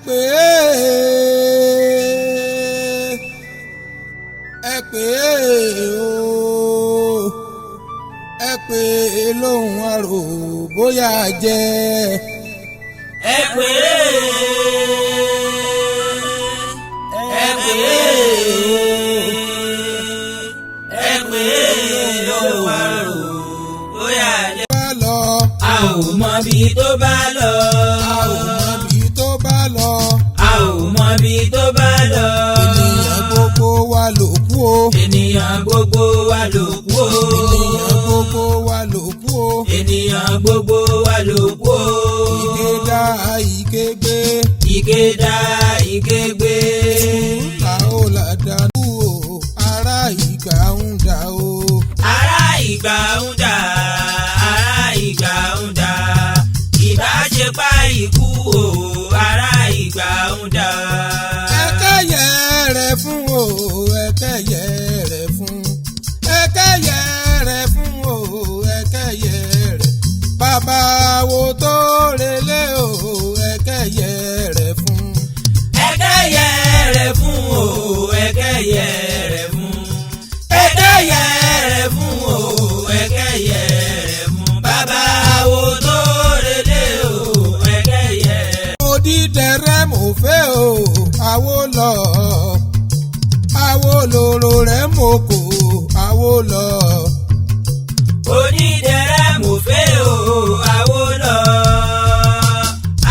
pè é o ẹ pè é lóhùn àrò bóyá jẹ́ ẹ pè é lóhùn àrò bóyá jẹ́. a ò mọ bí tó bá lọ. a ò mọ bí tó bá lọ. a ò mọ bí tó bá lọ. ènìyàn gbogbo wa ló kú o. ènìyàn gbogbo wa ló kú o. ènìyàn gbogbo wa ló kú o. ènìyàn gbogbo wa ló kú o. ìkédà ìkégbé. ìkédà ìkégbé. ìtúta ó là dánú o. ará ìgbà ń dà o. ará ìgbà ń dà. ará ìgbà ń dà. ìbáṣepá ikú o. ará ìgbà ń dà. ẹkẹyẹ rẹ fún o. ẹkẹyẹ rẹ fún. ẹkẹyẹ rẹ fún o. ẹkẹyẹ rẹ. bàbá wo tó relé o. ẹkẹyẹ rẹ fún. ẹkẹyẹ rẹ fún o. ẹkẹyẹ rẹ fún. ẹkẹyẹ rẹ fún o. ẹkẹyẹ rẹ fún. bàbá wo tó relé o. ẹkẹyẹ. odídẹrẹ́ mo fẹ́ o. àwo lọ. àwo lòrò rẹ̀ mo kò. àwo lọ. onídẹrẹ́ mo fẹ́ o. àwo lọ.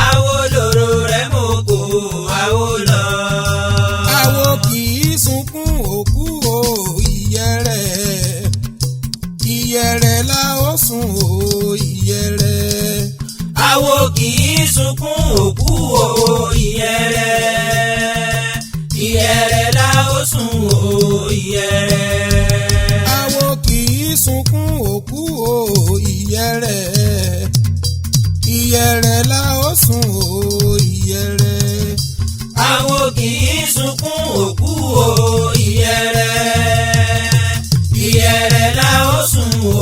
àwo lòrò rẹ̀ mo kò. àwo lọ. àwo kì í sunkún òkú o. ìyẹ̀rẹ̀. ìyẹ̀rẹ̀ la ó sùn o. ìyẹ̀rẹ̀. àwo kì í sunkún òkú o. ìyẹ̀rẹ̀. ìyẹ̀rẹ̀ la ó sùn o. ìyẹ̀rẹ̀. àwo kì í sunkún òkú o. ìyẹ̀rẹ̀. ìyẹ̀rẹ̀ la ó sùn o. ìyẹ̀rẹ̀. àwo kì í sunkún òkú o. ìyẹ̀rẹ̀. ìyẹ̀rẹ̀ la ó sùn o.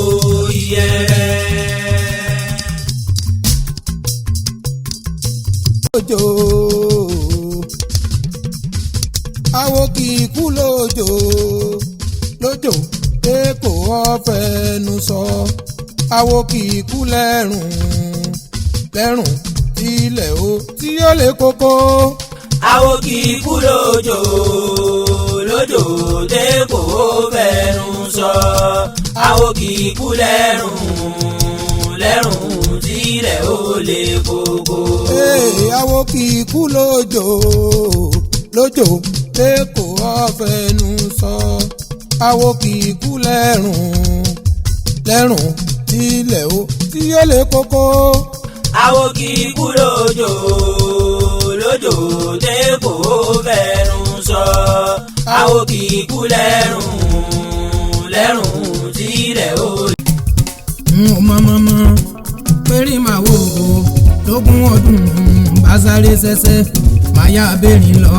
ìyẹ̀rẹ̀. lójó àwo kì í kú lójó lójó èkó ọ̀fẹ́nu sọ àwo kì í kú lẹ́rùn lẹ́rùn tilẹ̀ o tí ó lè kókó. àwo kì í kú lójó lójó dépò fẹ́nu sọ àwo kì í kú lẹ́rùn lẹ́rùn tilẹ̀ ó lè kókó. àwo kì í kú lójó lójó èkó ọ̀fẹ́nu sọ àwo kì í kú lẹ́rùn lẹ́rùn tilẹ̀ o tí ó lè kókó. àwo kì í kú lójó lójó dépò fẹ́nu sọ àwo kì í kú lẹ́rùn lẹ́rùn tilẹ̀ ó lè. n ò mọ̀ péré màá wò ó lógún ọdún bá sáré ṣẹ̀ṣẹ̀ máa yá abẹ́rìn lọ.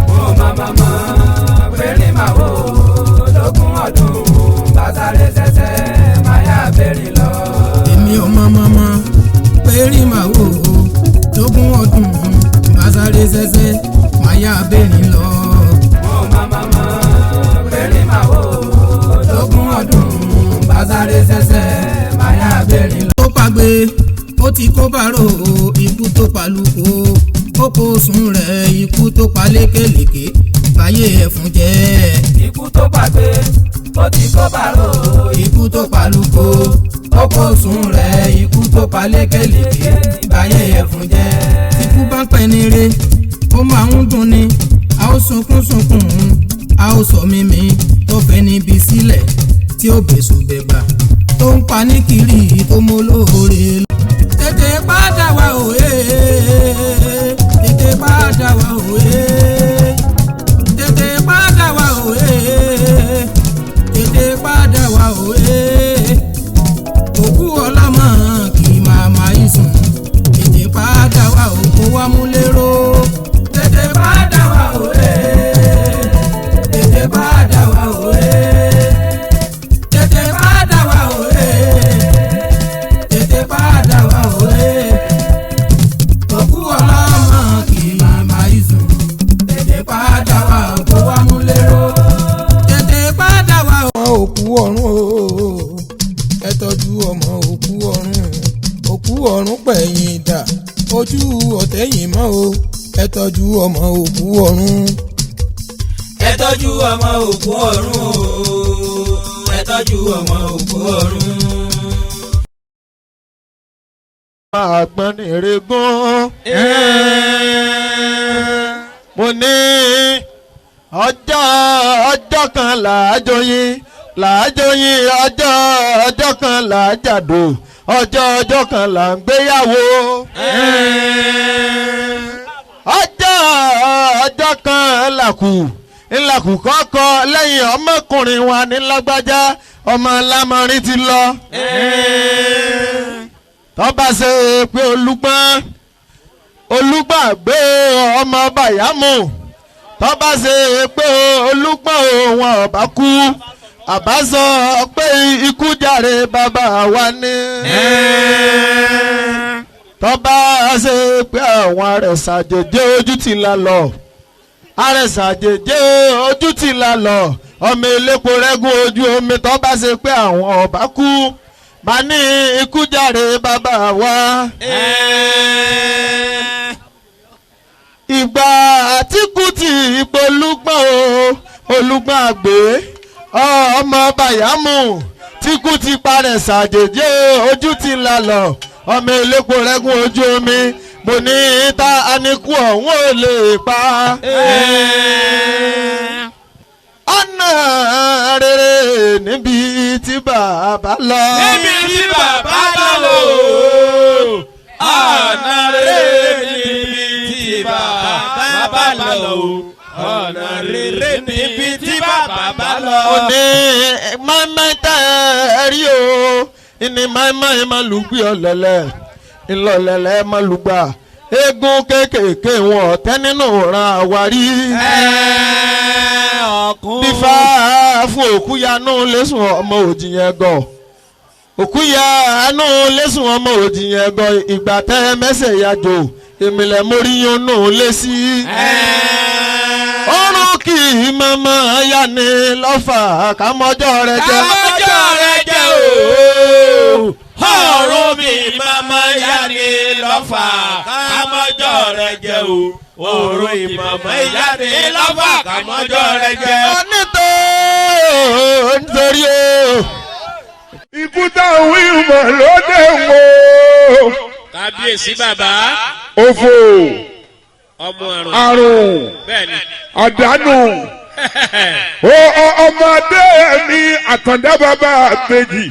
mo mọ̀ péré màá wò ó lógún ọdún bá sáré ṣẹ̀ṣẹ̀ máa yá abẹ́rìn lọ. èmi ò mọ̀ péré màá wò ó lógún ọdún bá sáré ṣẹ̀ṣẹ̀ máa yá abẹ́rìn lọ. mo mọ̀ péré màá wò ó lógún ọdún bá sáré ṣẹ̀ṣẹ̀ máa yá abẹ́rìn lọ. tó pàgbé ó ti kó bàrò ikú tó palùkò ó kó sùn rẹ̀ ikú tó pa lékèlékè báyé ẹ̀fún jẹ́. ikú tó pàgbé ó ti kó bàrò ikú tó palùkò ó kó sùn rẹ̀ ikú tó pa lékèlékè báyé ẹ̀fún jẹ́. ikú bá ń pẹ́ ní re ó máa ń dùn ni a ó sunkún a ó sọ mímí tó fẹ́ níbi sílẹ̀ tí ó bẹ̀sùbẹ̀gbà tó ń pa ní kiri tó mọ́ lóore. tètè padà wá òye tètè padà wá òye tètè padà wá òye tètè padà wá òye òkú ọlọ́mọ kì í máa ìsùn tètè padà wá òkú wa mú lérò tètè padà wá òye tètè padà wá òye tètè padà wá òye tètè padà wá òye. yín dà ojú ọ̀tẹ̀ yìí mọ́ o ẹ tọ́jú ọmọ òkú ọ̀run. ẹ tọ́jú ọmọ òkú ọ̀run o ẹ tọ́jú ọmọ òkú ọ̀run. àgbọnnìrègún mo ní ọjọ́ kan làájọyìn ọjọ́ kan làájàdò ọjọ́ kan là ń gbéyàwó ọjọ́ kan làkù kọ́kọ́ lẹ́yìn ọmọkùnrin wa ní lágbájá ọmọ lámọrin ti lọ tọ́ba ṣe pé olùgbàgbé ọmọ bàyámù tọ́ba ṣe pé olùgbọ́n wọn ọba kú àbá sọ pé ikú jàre bàbá wa ní. tọ́ba ṣe pé àwọn arẹ̀sàjèjé ojú ti là lọ arẹ̀sàjèjé ojú ti là lọ ọmọ elépo rẹ́gùn ojú omi tọ́ba ṣe pé àwọn ọba kú bá ní ikú jàre bàbá wa. ìgbà àtìkù tí ìpolúgbọ́n olùgbọ́n àgbé ọmọ bàyámù tíkú ti parẹ̀ ṣàjèjì ojú ti là lọ ọmọ elépo rẹ́gùn ojú omi mo ní ta anikú ọ̀hún ò lè pa. ọ̀nà rere níbi tí bàbá lọ. níbi tí bàbá lọ ọ̀nà rere níbi tí bàbá lọ ọ̀nà rere níbi tí bàbá lọ. ó ní máìmáì tẹ́ ẹ rí o ní máìmáì máa lù gbé ọ̀lẹ́lẹ̀ ńlọlẹ́lẹ́ máa lù gbà eégún kéékèèké wọn ọ̀tẹ́ nínú ran àwárí. bífá fún òkúyanú lẹ́sùn ọmọ òjìyẹn gọ̀ òkúyanú lẹ́sùn ọmọ òjìyẹn gọ̀ ìgbà tẹ́ mẹ́sẹ̀ yàjò ìmìlẹ̀ móríyàn nù lé sí. ọ̀run kì í mọ́mọ́ yá ni lọ́fà kámọ́jọ́ rẹ jẹ́. kámọ́jọ́ rẹ jẹ́ o. ọ̀run mi mọ́mọ́ yá ni lọ́fà kámọ́jọ́ rẹ jẹ́ o. ọ̀run ìmọ̀mọ́ yá ni lọ́fà kámọ́jọ́ rẹ jẹ́. nítorí o. ikú táwọn ìmọ̀ lóde wo. kábíyèsí bàbá. òfò ọmọ àrùn bẹ́ẹ̀ni àdánù ọmọdé mi àtàndá bàbá àbèjì.